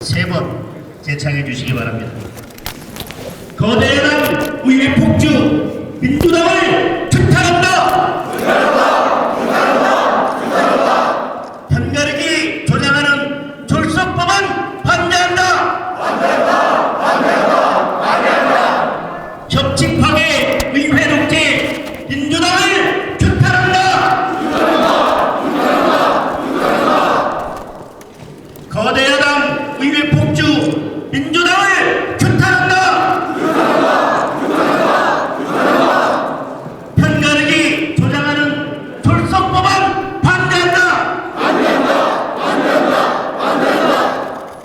3번 재창해 주시기 바랍니다. 거대한 의회 폭주 민주당을 규탄한다. 편가르기 조장하는 졸속법안 반대한다. 협치 파괴 의회 독재 민주당을 규탄한다. 거대 여당 의회 폭주 민주당을 규탄한다. 편가르기 조장하는 졸속법안 반대한다.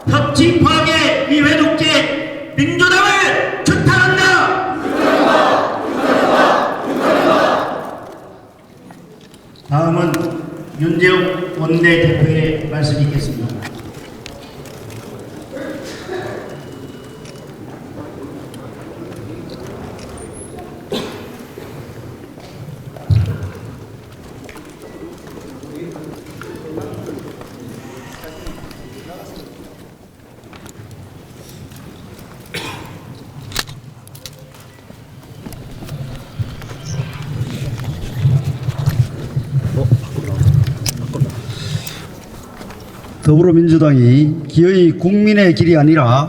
협치 파괴 의회 독재 민주당을 규탄한다. 다음은 윤재욱 원내대표의 말씀이 있겠습니다. 더불어민주당이 기어이 국민의 길이 아니라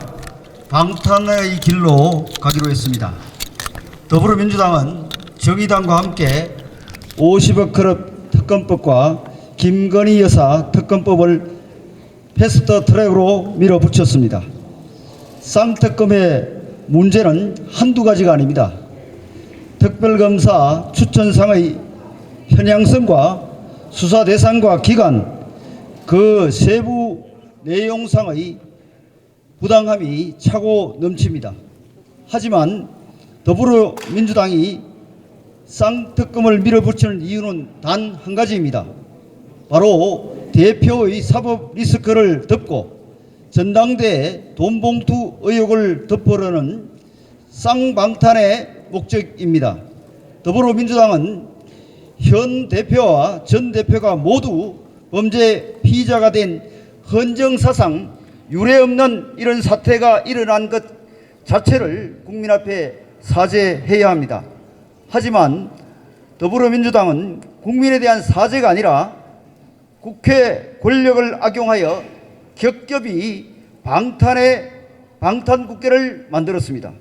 방탄의 길로 가기로 했습니다. 더불어민주당은 정의당과 함께 50억 클럽 특검법과 김건희 여사 특검법을 패스트 트랙으로 밀어붙였습니다. 쌍특검의 문제는 한두 가지가 아닙니다. 특별검사 추천상의 편향성과 수사 대상과 기간, 그 세부 내용상의 부당함이 차고 넘칩니다. 하지만 더불어민주당이 쌍특검을 밀어붙이는 이유는 단 한 가지입니다. 바로 대표의 사법 리스크를 덮고 전당대회 돈봉투 의혹을 덮으려는 쌍방탄의 목적입니다. 더불어민주당은 현 대표와 전 대표가 모두 범죄 피의자가 된 헌정사상 유례없는 이런 사태가 일어난 것 자체를 국민 앞에 사죄해야 합니다. 하지만 더불어민주당은 국민에 대한 사죄가 아니라 국회 권력을 악용하여 겹겹이 방탄국회를 만들었습니다.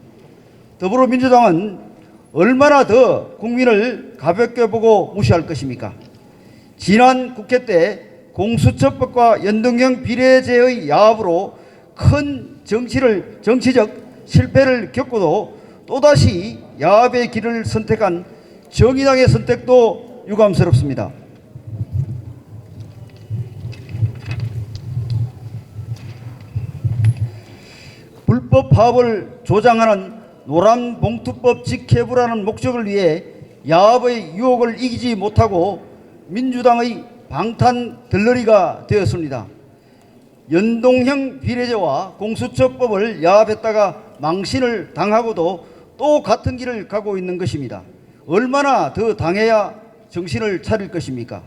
더불어민주당은 얼마나 더 국민을 가볍게 보고 무시할 것입니까? 지난 국회 때 공수처법과 연동형 비례제의 야합으로 큰 정치적 실패를 겪고도 또다시 야합의 길을 선택한 정의당의 선택도 유감스럽습니다. 불법 파업을 조장하는 노란봉투법 직회부라는 목적을 위해 야합의 유혹을 이기지 못하고 민주당의 방탄 들러리가 되었습니다. 연동형 비례제와 공수처법을 야합했다가 망신을 당하고도 또 같은 길을 가고 있는 것입니다. 얼마나 더 당해야 정신을 차릴 것입니까?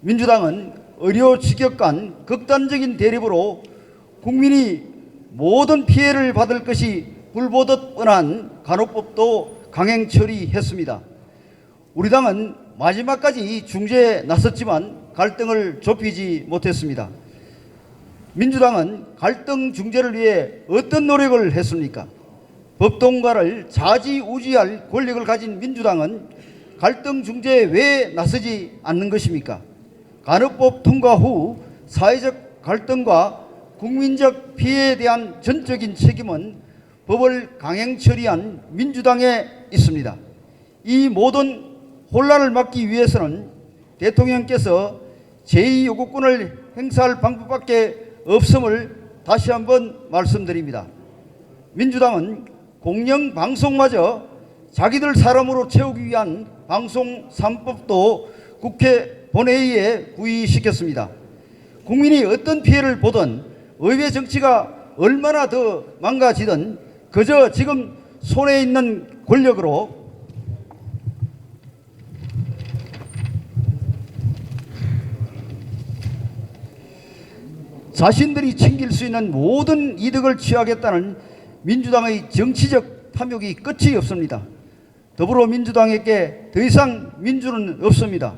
민주당은 의료직역간 극단적인 대립으로 국민이 모든 피해를 받을 것이 불보듯 뻔한 간호법도 강행 처리했습니다. 우리 당은 마지막까지 중재에 나섰지만 갈등을 좁히지 못했습니다. 민주당은 갈등 중재를 위해 어떤 노력을 했습니까? 법통과를 좌지우지할 권력을 가진 민주당은 갈등 중재에 왜 나서지 않는 것입니까? 간호법 통과 후 사회적 갈등과 국민적 피해에 대한 전적인 책임은 법을 강행 처리한 민주당에 있습니다. 이 모든 혼란을 막기 위해서는 대통령께서 제2요구권을 행사할 방법밖에 없음을 다시 한번 말씀드립니다. 민주당은 공영방송마저 자기들 사람으로 채우기 위한 방송 3법도 국회 본회의에 구의시켰습니다. 국민이 어떤 피해를 보든 의회 정치가 얼마나 더 망가지든 그저 지금 손에 있는 권력으로 자신들이 챙길 수 있는 모든 이득을 취하겠다는 민주당의 정치적 탐욕이 끝이 없습니다. 더불어민주당에게 더 이상 민주는 없습니다.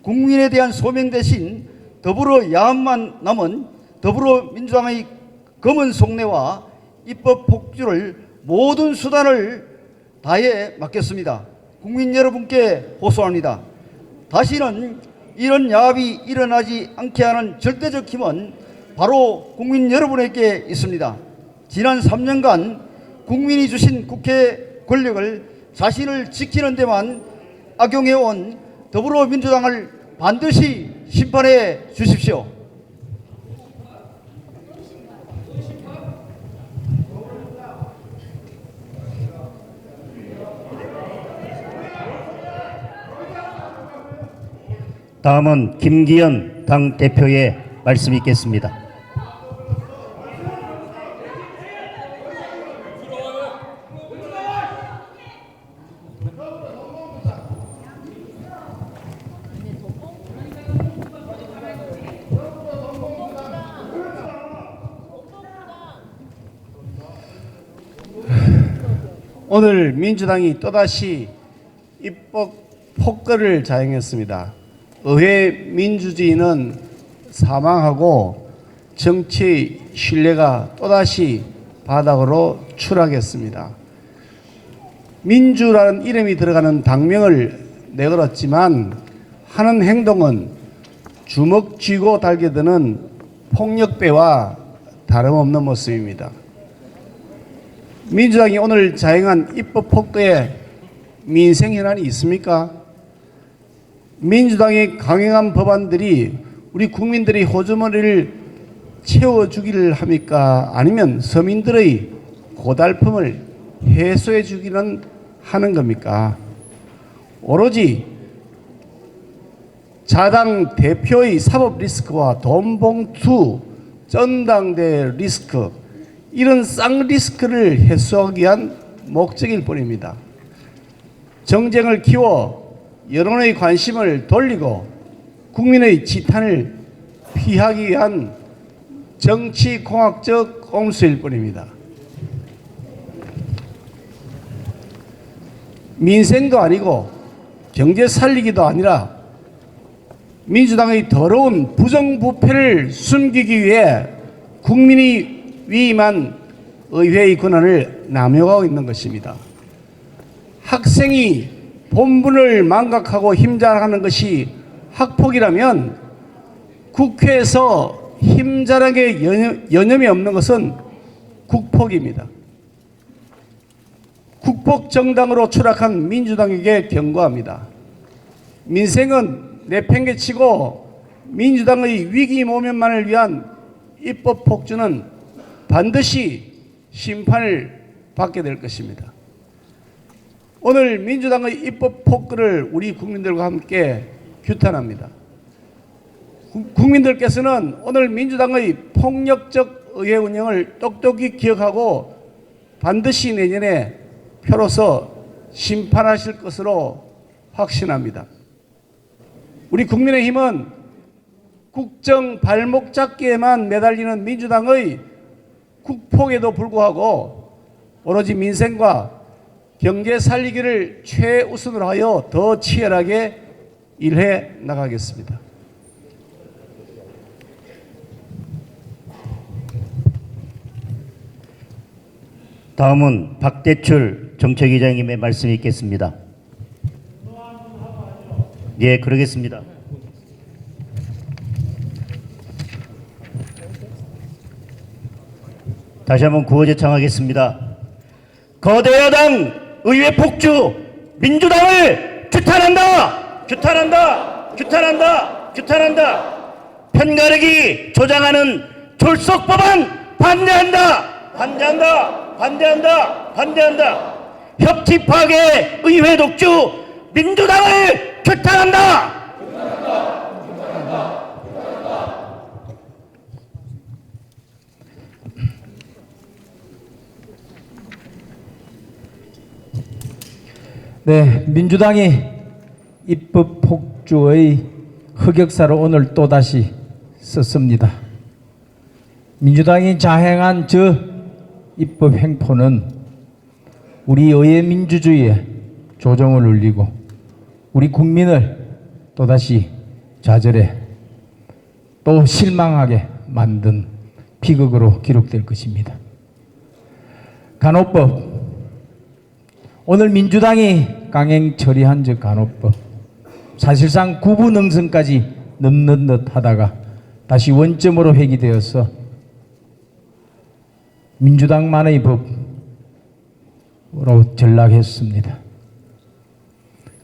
국민에 대한 소명 대신 더불어 야합만 남은 더불어민주당의 검은 속내와 입법 폭주를 모든 수단을 다해 막겠습니다. 국민 여러분께 호소합니다. 다시는 이런 야합이 일어나지 않게 하는 절대적 힘은 바로 국민 여러분에게 있습니다. 지난 3년간 국민이 주신 국회 권력을 자신을 지키는 데만 악용해온 더불어민주당을 반드시 심판해 주십시오. 다음은 김기현 당대표의 말씀이 있겠습니다. 오늘 민주당이 또다시 입법 폭거를 자행했습니다. 의회 민주주의는 사망하고 정치의 신뢰가 또다시 바닥으로 추락했습니다. 민주라는 이름이 들어가는 당명을 내걸었지만 하는 행동은 주먹 쥐고 달겨드는 폭력배와 다름없는 모습입니다. 민주당이 오늘 자행한 입법 폭거에 민생 현안이 있습니까? 민주당의 강행한 법안들이 우리 국민들의 호주머니를 채워주기를 합니까? 아니면 서민들의 고달픔을 해소해 주기는 하는 겁니까? 오로지 자당 대표의 사법 리스크와 돈봉투 전당대 리스크, 이런 쌍리스크를 해소하기 위한 목적일 뿐입니다. 정쟁을 키워 여론의 관심을 돌리고 국민의 지탄을 피하기 위한 정치공학적 꼼수일 뿐입니다. 민생도 아니고 경제 살리기도 아니라 민주당의 더러운 부정부패를 숨기기 위해 국민이 위임한 의회의 권한을 남용하고 있는 것입니다. 학생이 본분을 망각하고 힘자랑하는 것이 학폭이라면 국회에서 힘자랑에 여념이 없는 것은 국폭입니다. 국폭 정당으로 추락한 민주당에게 경고합니다. 민생은 내팽개치고 민주당의 위기 모면만을 위한 입법 폭주는 반드시 심판을 받게 될 것입니다. 오늘 민주당의 입법 폭거를 우리 국민들과 함께 규탄합니다. 국민들께서는 오늘 민주당의 폭력적 의회 운영을 똑똑히 기억하고 반드시 내년에 표로서 심판하실 것으로 확신합니다. 우리 국민의힘은 국정 발목 잡기에만 매달리는 민주당의 국폭에도 불구하고 오로지 민생과 경제 살리기를 최우선으로 하여 더 치열하게 일해 나가겠습니다. 다음은 박대출 정책위원장님의 말씀이 있겠습니다. 예, 그러겠습니다. 다시 한번 구호제 청하겠습니다. 거대 야당 의회 폭주, 민주당을 규탄한다! 규탄한다! 규탄한다! 규탄한다! 편가르기 조장하는 졸속법안 반대한다! 반대한다! 반대한다! 반대한다! 협치 파괴 의회 독주, 민주당을 규탄한다! 네, 민주당이 입법 폭주의 흑역사를 오늘 또다시 썼습니다. 민주당이 자행한 저 입법 행포는 우리 의회 민주주의에 조정을 울리고 우리 국민을 또다시 좌절해 또 실망하게 만든 비극으로 기록될 것입니다. 간호법, 오늘 민주당이 강행 처리한 저 간호법, 사실상 구분응선까지 넘는 듯 하다가 다시 원점으로 회귀되어서 민주당만의 법으로 전락했습니다.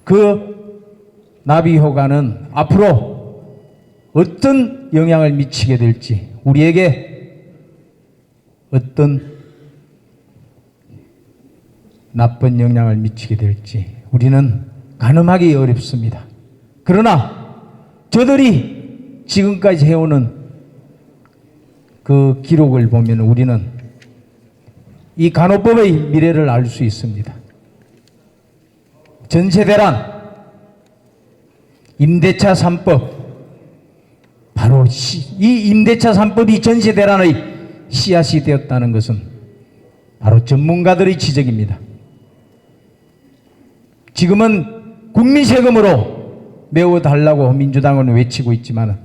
그 나비 효과는 앞으로 어떤 영향을 미치게 될지, 우리에게 어떤 나쁜 영향을 미치게 될지 우리는 가늠하기 어렵습니다. 그러나 저들이 지금까지 해오는 그 기록을 보면 우리는 이 간호법의 미래를 알 수 있습니다. 전세대란, 임대차 3법, 바로 이 임대차 3법이 전세대란의 씨앗이 되었다는 것은 바로 전문가들의 지적입니다. 지금은 국민 세금으로 메워달라고 민주당은 외치고 있지만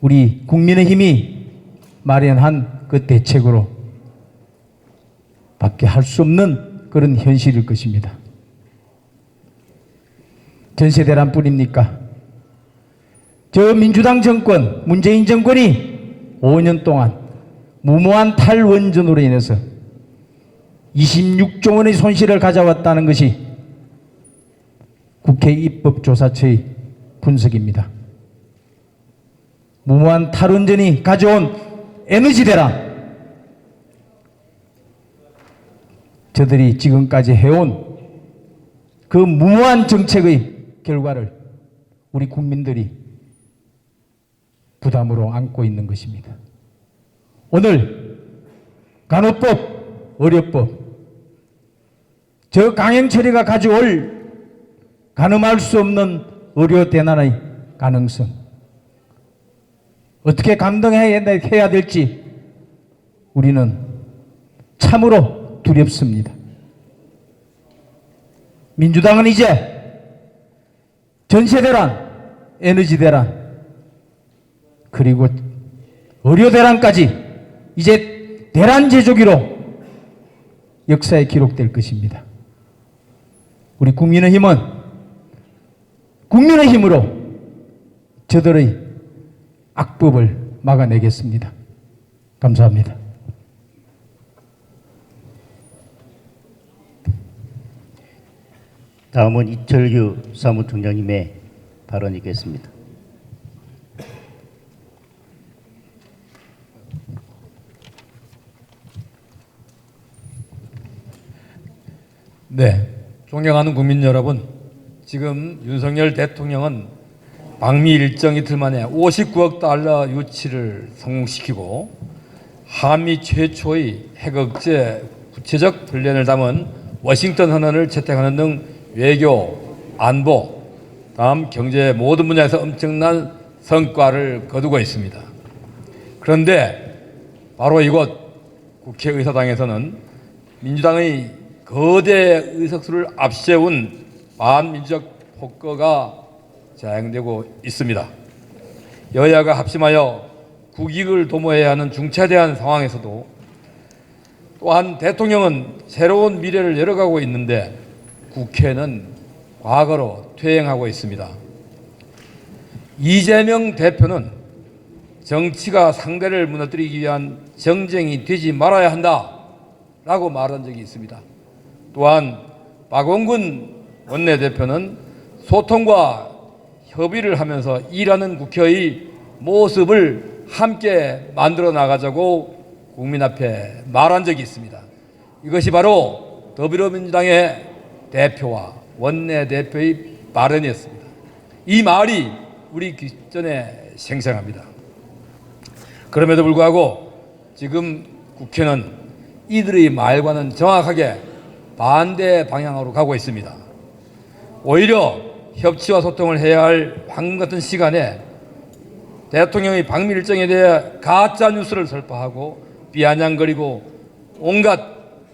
우리 국민의힘이 마련한 그 대책으로 밖에 할 수 없는 그런 현실일 것입니다. 전세대란뿐입니까? 저 민주당 정권, 문재인 정권이 5년 동안 무모한 탈원전으로 인해서 26조 원의 손실을 가져왔다는 것이 국회 입법조사처의 분석입니다. 무모한 탈원전이 가져온 에너지 대란, 저들이 지금까지 해온 그 무모한 정책의 결과를 우리 국민들이 부담으로 안고 있는 것입니다. 오늘 간호법, 의료법, 저 강행 처리가 가져올 가늠할 수 없는 의료 대난의 가능성, 어떻게 감당해야 될지 우리는 참으로 두렵습니다. 민주당은 이제 전세대란, 에너지대란, 그리고 의료대란까지 이제 대란 제조기로 역사에 기록될 것입니다. 우리 국민의힘은 국민의 힘으로 저들의 악법을 막아내겠습니다. 감사합니다. 다음은 이철규 사무총장님의 발언이 있겠습니다. 네, 존경하는 국민 여러분, 지금 윤석열 대통령은 방미 일정 이틀 만에 59억 달러 유치를 성공시키고 한미 최초의 핵억제 구체적 플랜을 담은 워싱턴 헌언을 채택하는 등 외교, 안보, 다음 경제 모든 분야에서 엄청난 성과를 거두고 있습니다. 그런데 바로 이곳 국회의사당에서는 민주당의 거대 의석수를 앞세운 반민주적 폭거가 자행되고 있습니다. 여야가 합심하여 국익을 도모해야 하는 중차대한 상황에서도 또한 대통령은 새로운 미래를 열어가고 있는데 국회는 과거로 퇴행하고 있습니다. 이재명 대표는 정치가 상대를 무너뜨리기 위한 정쟁이 되지 말아야 한다라고 말한 적이 있습니다. 또한 박원군 원내대표는 소통과 협의를 하면서 일하는 국회의 모습을 함께 만들어 나가자고 국민 앞에 말한 적이 있습니다. 이것이 바로 더불어민주당의 대표와 원내대표의 발언이었습니다. 이 말이 우리 기전에 생생합니다. 그럼에도 불구하고 지금 국회는 이들의 말과는 정확하게 반대 방향으로 가고 있습니다. 오히려 협치와 소통을 해야 할 황금 같은 시간에 대통령의 방미 일정에 대해 가짜 뉴스를 설파하고 비아냥거리고 온갖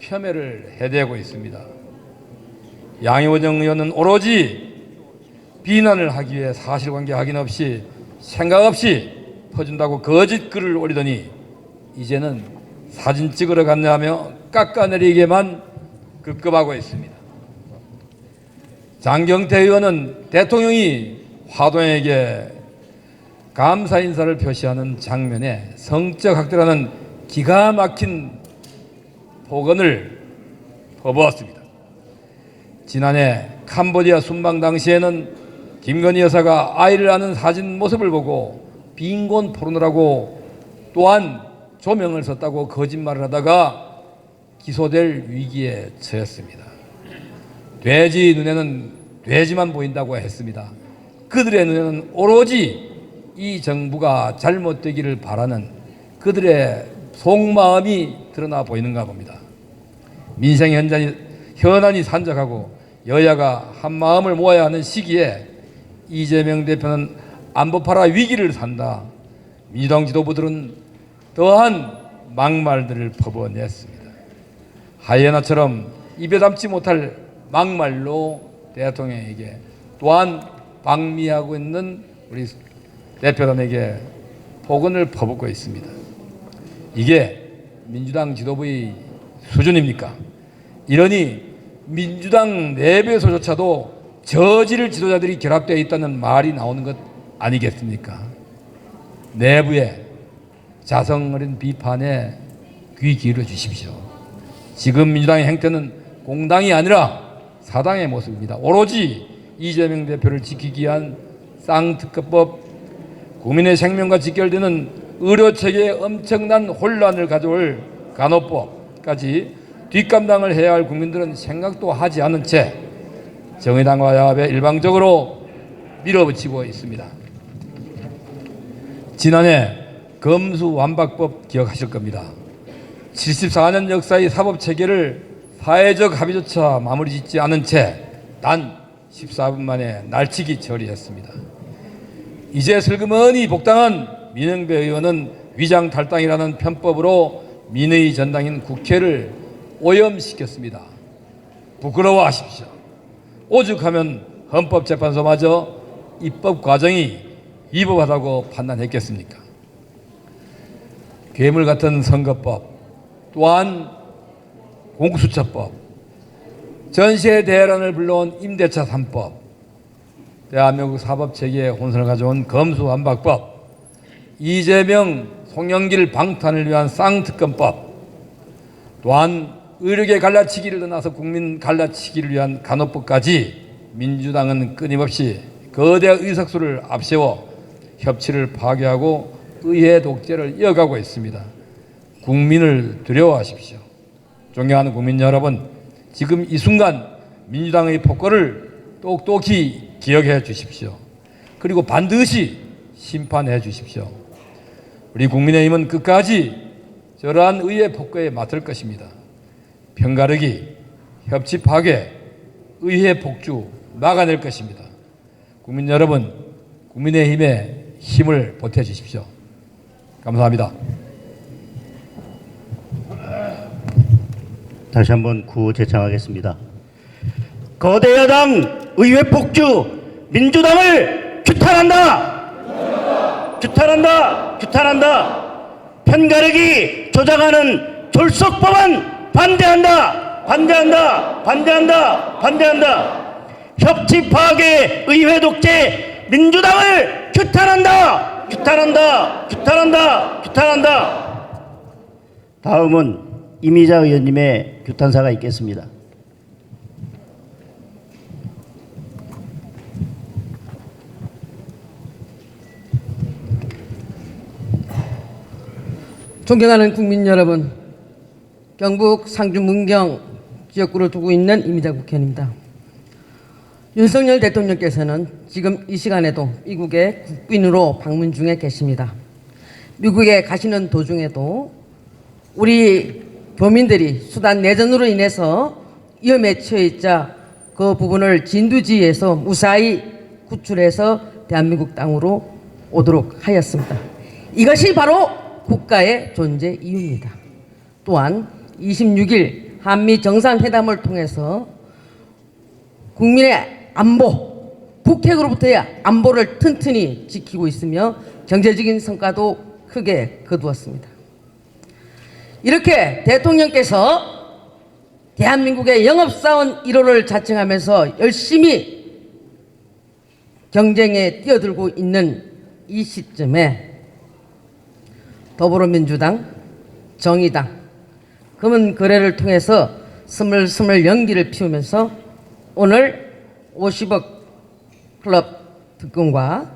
폄훼를 해대고 있습니다. 양효정 의원은 오로지 비난을 하기 위해 사실관계 확인 없이 생각 없이 퍼준다고 거짓 글을 올리더니 이제는 사진 찍으러 갔냐며 깎아내리기에만 급급하고 있습니다. 장경태 의원은 대통령이 화동에게 감사 인사를 표시하는 장면에 성적 학대라는 기가 막힌 폭언을 퍼부었습니다. 지난해 캄보디아 순방 당시에는 김건희 여사가 아이를 낳는 사진 모습을 보고 빈곤 포르노라고 또한 조명을 썼다고 거짓말을 하다가 기소될 위기에 처했습니다. 돼지 눈에는 돼지만 보인다고 했습니다. 그들의 눈에는 오로지 이 정부가 잘못되기를 바라는 그들의 속마음이 드러나 보이는가 봅니다. 민생 현안이 산적하고 여야가 한 마음을 모아야 하는 시기에 이재명 대표는 안보파라 위기를 산다. 민주당 지도부들은 더한 막말들을 퍼부어냈습니다. 하이에나처럼 입에 담지 못할 막말로 대통령에게 또한 방미하고 있는 우리 대표단에게 폭언을 퍼붓고 있습니다. 이게 민주당 지도부의 수준입니까? 이러니 민주당 내부에서조차도 저지를 지도자들이 결합되어 있다는 말이 나오는 것 아니겠습니까? 내부에 자성 어린 비판에 귀 기울여 주십시오. 지금 민주당의 행태는 공당이 아니라 사당의 모습입니다. 오로지 이재명 대표를 지키기 위한 쌍특검법, 국민의 생명과 직결되는 의료체계에 엄청난 혼란을 가져올 간호법까지 뒷감당을 해야 할 국민들은 생각도 하지 않은 채 정의당과 야합에 일방적으로 밀어붙이고 있습니다. 지난해 검수완박법 기억하실 겁니다. 74년 역사의 사법체계를 사회적 합의조차 마무리 짓지 않은 채 단 14분 만에 날치기 처리했습니다. 이제 슬그머니 복당한 민영배 의원은 위장탈당이라는 편법으로 민의 전당인 국회를 오염시켰습니다. 부끄러워하십시오. 오죽하면 헌법재판소마저 입법 과정이 위법하다고 판단했겠습니까? 괴물 같은 선거법, 또한 공수처법, 전시회 대란을 불러온 임대차 3법, 대한민국 사법체계에 혼선을 가져온 검수완박법, 이재명, 송영길 방탄을 위한 쌍특검법, 또한 의료계 갈라치기를 떠나서 국민 갈라치기를 위한 간호법까지 민주당은 끊임없이 거대 의석수를 앞세워 협치를 파괴하고 의회 독재를 이어가고 있습니다. 국민을 두려워하십시오. 존경하는 국민 여러분, 지금 이 순간 민주당의 폭거를 똑똑히 기억해 주십시오. 그리고 반드시 심판해 주십시오. 우리 국민의힘은 끝까지 저러한 의회 폭거에 맞설 것입니다. 편가르기, 협치 파괴, 의회 폭주 막아낼 것입니다. 국민 여러분, 국민의힘에 힘을 보태 주십시오. 감사합니다. 다시 한번 구호 제창하겠습니다. 거대 여당 의회 폭주 민주당을 규탄한다. 규탄한다. 규탄한다. 편가르기 조장하는 졸속법안 반대한다. 반대한다. 반대한다. 반대한다. 협치 파괴 의회 독재 민주당을 규탄한다. 규탄한다. 규탄한다. 규탄한다. 다음은 이미자 의원님의 규탄사가 있겠습니다. 존경하는 국민 여러분, 경북 상주 문경 지역구를 두고 있는 이미자 국회의원입니다. 윤석열 대통령께서는 지금 이 시간에도 미국에 국빈으로 방문 중에 계십니다. 미국에 가시는 도중에도 우리 교민들이 수단 내전으로 인해서 위험에 처해 있자 그 부분을 진두지휘해서 무사히 구출해서 대한민국 땅으로 오도록 하였습니다. 이것이 바로 국가의 존재 이유입니다. 또한 26일 한미 정상회담을 통해서 국민의 안보, 국회로부터의 안보를 튼튼히 지키고 있으며 경제적인 성과도 크게 거두었습니다. 이렇게 대통령께서 대한민국의 영업사원 1호를 자청하면서 열심히 경쟁에 뛰어들고 있는 이 시점에 더불어민주당, 정의당, 금은 거래를 통해서 스물스물 연기를 피우면서 오늘 50억 클럽 특검과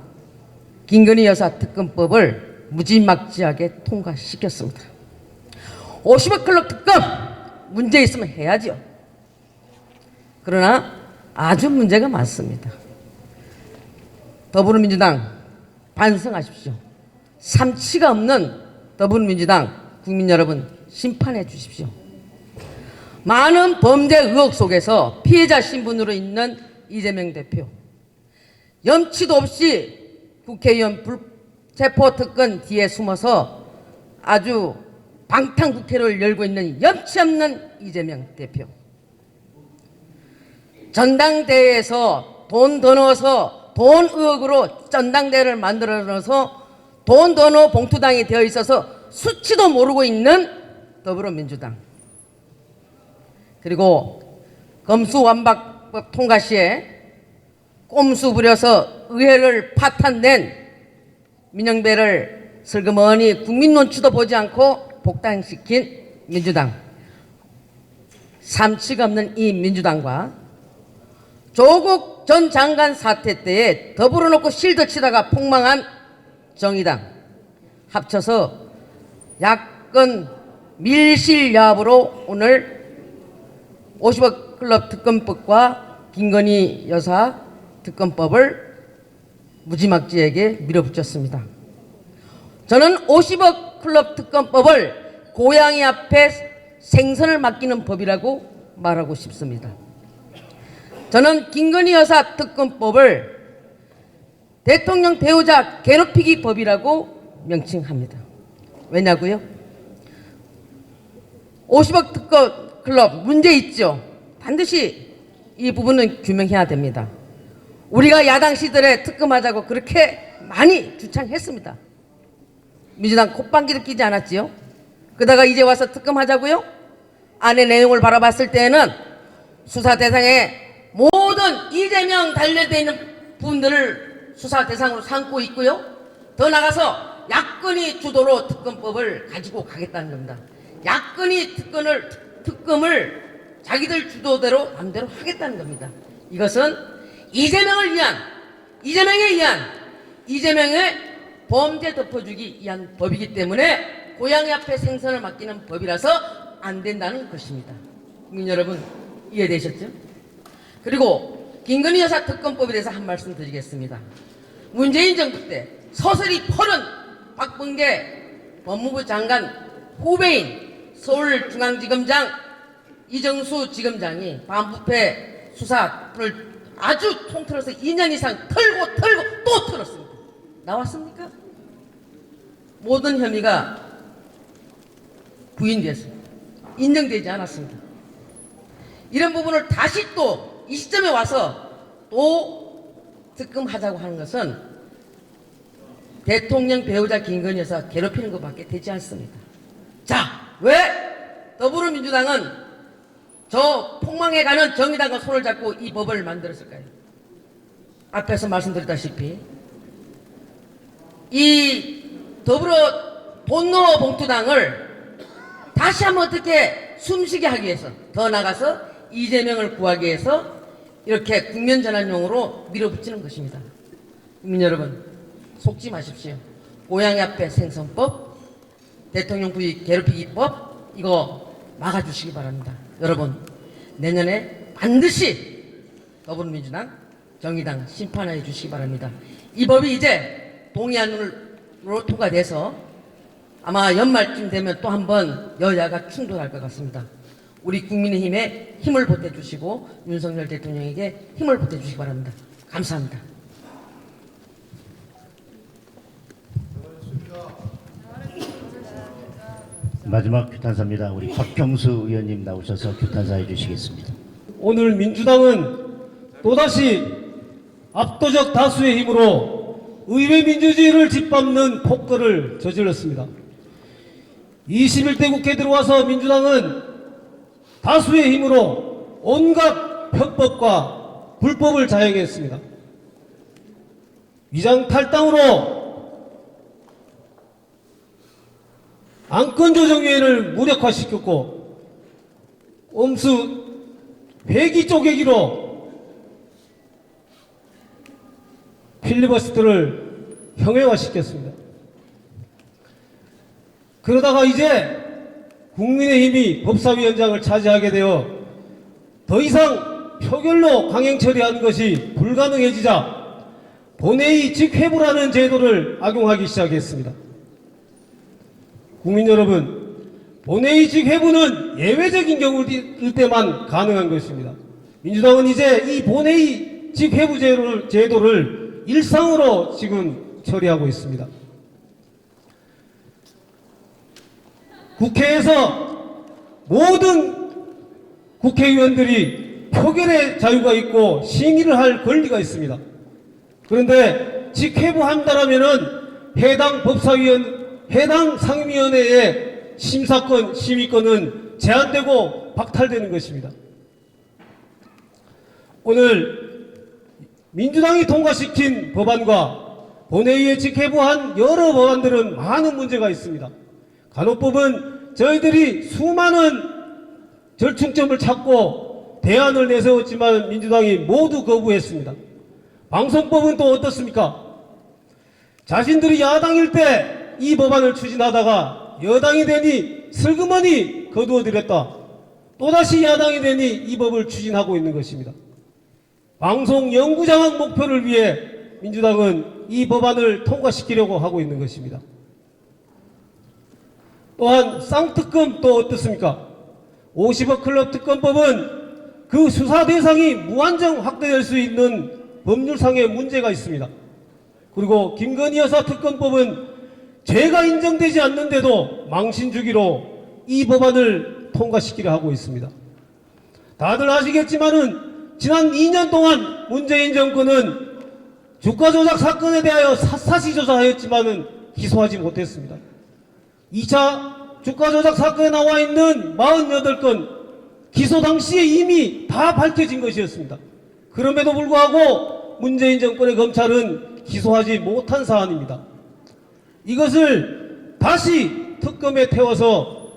김건희 여사 특검법을 무지막지하게 통과시켰습니다. 50억 클럽 특검 문제 있으면 해야죠. 그러나 아주 문제가 많습니다. 더불어민주당 반성하십시오. 삼치가 없는 더불어민주당 국민 여러분 심판해 주십시오. 많은 범죄 의혹 속에서 피해자 신분으로 있는 이재명 대표, 염치도 없이 국회의원 불체포특권 뒤에 숨어서 아주 방탄국회를 열고 있는 염치 없는 이재명 대표, 전당대회에서 돈 더 넣어서 돈 의혹으로 전당대회를 만들어 넣어서 돈 더 넣어 봉투당이 되어 있어서 수치도 모르고 있는 더불어민주당, 그리고 검수완박법 통과 시에 꼼수 부려서 의회를 파탄낸 민영배를 슬그머니 국민 눈치도 보지 않고 복당시킨 민주당, 삼치가 없는 이 민주당과 조국 전 장관 사태 때에 더불어 놓고 실드 치다가 폭망한 정의당 합쳐서 야권 밀실야합으로 오늘 50억 클럽 특검법과 김건희 여사 특검법을 무지막지하게 밀어붙였습니다. 저는 50억 클럽 특검법을 고양이 앞에 생선을 맡기는 법이라고 말하고 싶습니다. 저는 김건희 여사 특검법을 대통령 배우자 괴롭히기 법이라고 명칭합니다. 왜냐고요? 50억 특검 클럽 문제 있죠. 반드시 이 부분은 규명해야 됩니다. 우리가 야당 시절에 특검하자고 그렇게 많이 주창했습니다. 민주당 콧방귀도 끼지 않았지요. 그러다가 이제 와서 특검하자고요? 안의 내용을 바라봤을 때는 수사 대상에 모든 이재명 관련되어 있는 부분들을 수사 대상으로 삼고 있고요. 더 나가서 야권이 주도로 특검법을 가지고 가겠다는 겁니다. 야권이 특검을 자기들 주도대로 마음대로 하겠다는 겁니다. 이것은 이재명을 위한, 이재명의 범죄 덮어주기 위한 법이기 때문에 고양이 앞에 생선을 맡기는 법이라서 안 된다는 것입니다. 국민 여러분 이해되셨죠? 그리고 김건희 여사 특검법에 대해서 한 말씀 드리겠습니다. 문재인 정부 때 서서히 퍼른 박범계 법무부 장관 후배인 서울중앙지검장 이정수 지검장이 반부패 수사를 아주 통틀어서 2년 이상 털고 또 털었습니다. 나왔습니까? 모든 혐의가 부인됐습니다. 인정되지 않았습니다. 이런 부분을 다시 또 이 시점에 와서 또 특검하자고 하는 것은 대통령 배우자 김건희 여사 괴롭히는 것밖에 되지 않습니다. 자, 왜 더불어민주당은 저 폭망해가는 정의당과 손을 잡고 이 법을 만들었을까요? 앞에서 말씀드렸다시피 이 더불어 돈노 봉투당을 다시 한번 어떻게 숨쉬게 하기 위해서, 더 나가서 이재명을 구하기 위해서 이렇게 국면전환용으로 밀어붙이는 것입니다. 국민 여러분 속지 마십시오. 고양이 앞에 생선법, 대통령 부위 괴롭히기법, 이거 막아주시기 바랍니다. 여러분 내년에 반드시 더불어민주당, 정의당 심판해 주시기 바랍니다. 이 법이 이제 동의안으로 통과돼서 아마 연말쯤 되면 또 한 번 여야가 충돌할 것 같습니다. 우리 국민의힘에 힘을 보태주시고 윤석열 대통령에게 힘을 보태주시기 바랍니다. 감사합니다. 마지막 규탄사입니다. 우리 박경수 의원님 나오셔서 규탄사해 주시겠습니다. 오늘 민주당은 또다시 압도적 다수의 힘으로 의회 민주주의를 짓밟는 폭거를 저질렀습니다. 21대 국회에 들어와서 민주당은 다수의 힘으로 온갖 편법과 불법을 자행했습니다. 위장 탈당으로 안건조정위원회를 무력화시켰고 엄수 회기 쪼개기로 필리버스터를 형해화시켰습니다. 그러다가 이제 국민의힘이 법사위원장을 차지하게 되어 더 이상 표결로 강행 처리하는 것이 불가능해지자 본회의 직회부라는 제도를 악용하기 시작했습니다. 국민 여러분, 본회의 직회부는 예외적인 경우일 때만 가능한 것입니다. 민주당은 이제 이 본회의 직회부 제도를 일상으로 지금 처리하고 있습니다. 국회에서 모든 국회의원들이 표결의 자유가 있고 심의를 할 권리가 있습니다. 그런데 직회부 한다라면은 해당 상임위원회의 심사권, 심의권은 제한되고 박탈되는 것입니다. 오늘 민주당이 통과시킨 법안과 본회의에 직회부한 여러 법안들은 많은 문제가 있습니다. 간호법은 저희들이 수많은 절충점을 찾고 대안을 내세웠지만 민주당이 모두 거부했습니다. 방송법은 또 어떻습니까? 자신들이 야당일 때 이 법안을 추진하다가 여당이 되니 슬그머니 거두어들였다. 또다시 야당이 되니 이 법을 추진하고 있는 것입니다. 방송 영구장악 목표를 위해 민주당은 이 법안을 통과시키려고 하고 있는 것입니다. 또한 쌍특검 또 어떻습니까? 50억 클럽 특검법은 그 수사 대상이 무한정 확대될 수 있는 법률상의 문제가 있습니다. 그리고 김건희 여사 특검법은 죄가 인정되지 않는데도 망신 주기로 이 법안을 통과시키려 하고 있습니다. 다들 아시겠지만은 지난 2년 동안 문재인 정권은 주가 조작 사건에 대하여 샅샅이 조사하였지만은 기소하지 못했습니다. 2차 주가 조작 사건에 나와 있는 48건 기소 당시에 이미 다 밝혀진 것이었습니다. 그럼에도 불구하고 문재인 정권의 검찰은 기소하지 못한 사안입니다. 이것을 다시 특검에 태워서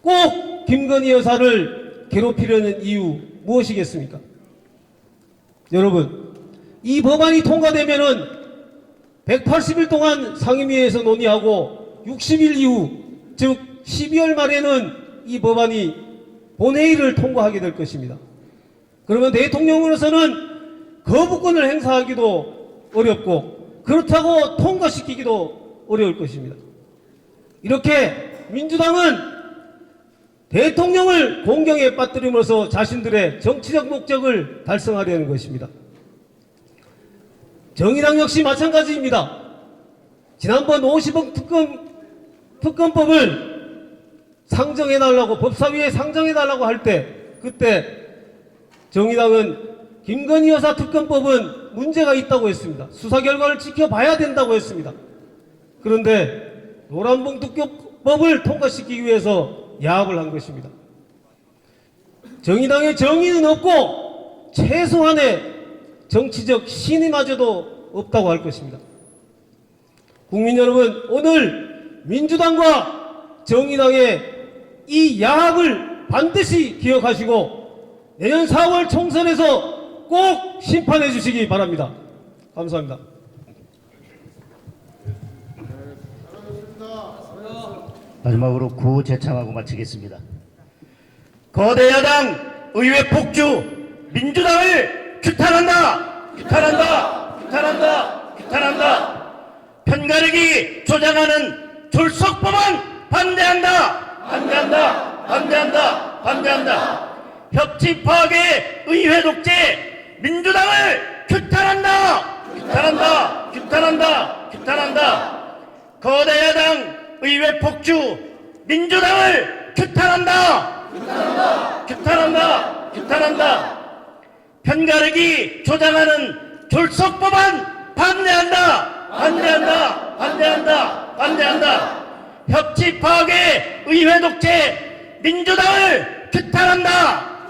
꼭 김건희 여사를 괴롭히려는 이유 무엇이겠습니까? 여러분, 이 법안이 통과되면은 180일 동안 상임위에서 논의하고 60일 이후, 즉 12월 말에는 이 법안이 본회의를 통과하게 될 것입니다. 그러면 대통령으로서는 거부권을 행사하기도 어렵고 그렇다고 통과시키기도 어려울 것입니다. 이렇게 민주당은 대통령을 공경에 빠뜨림으로써 자신들의 정치적 목적을 달성하려는 것입니다. 정의당 역시 마찬가지입니다. 지난번 50억 특검법을 상정해달라고 법사위에 상정해달라고 할 때 그때 정의당은 김건희 여사 특검법은 문제가 있다고 했습니다. 수사 결과를 지켜봐야 된다고 했습니다. 그런데 노란봉투법을 통과시키기 위해서 야합을 한 것입니다. 정의당의 정의는 없고 최소한의 정치적 신의마저도 없다고 할 것입니다. 국민 여러분, 오늘 민주당과 정의당의 이 야합을 반드시 기억하시고 내년 4월 총선에서 꼭 심판해 주시기 바랍니다. 감사합니다. 마지막으로 구호 제창하고 마치겠습니다. 거대 야당 의회 폭주 민주당을 규탄한다! 규탄한다! 규탄한다! 규탄한다! 편가르기 조장하는 졸속법안 반대한다! 반대한다! 반대한다! 반대한다! 협치 파괴 의회 독재 민주당을 규탄한다! 규탄한다! 규탄한다! 규탄한다! 거대 야당 의회 폭주 민주당을 규탄한다. 규탄한다. 편가르기 조장하는 졸속법안 반대한다. 협치 파괴, 의회 독재, 민주당을 규탄한다.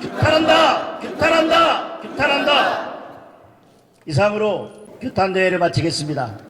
이상으로 규탄대회를 마치겠습니다.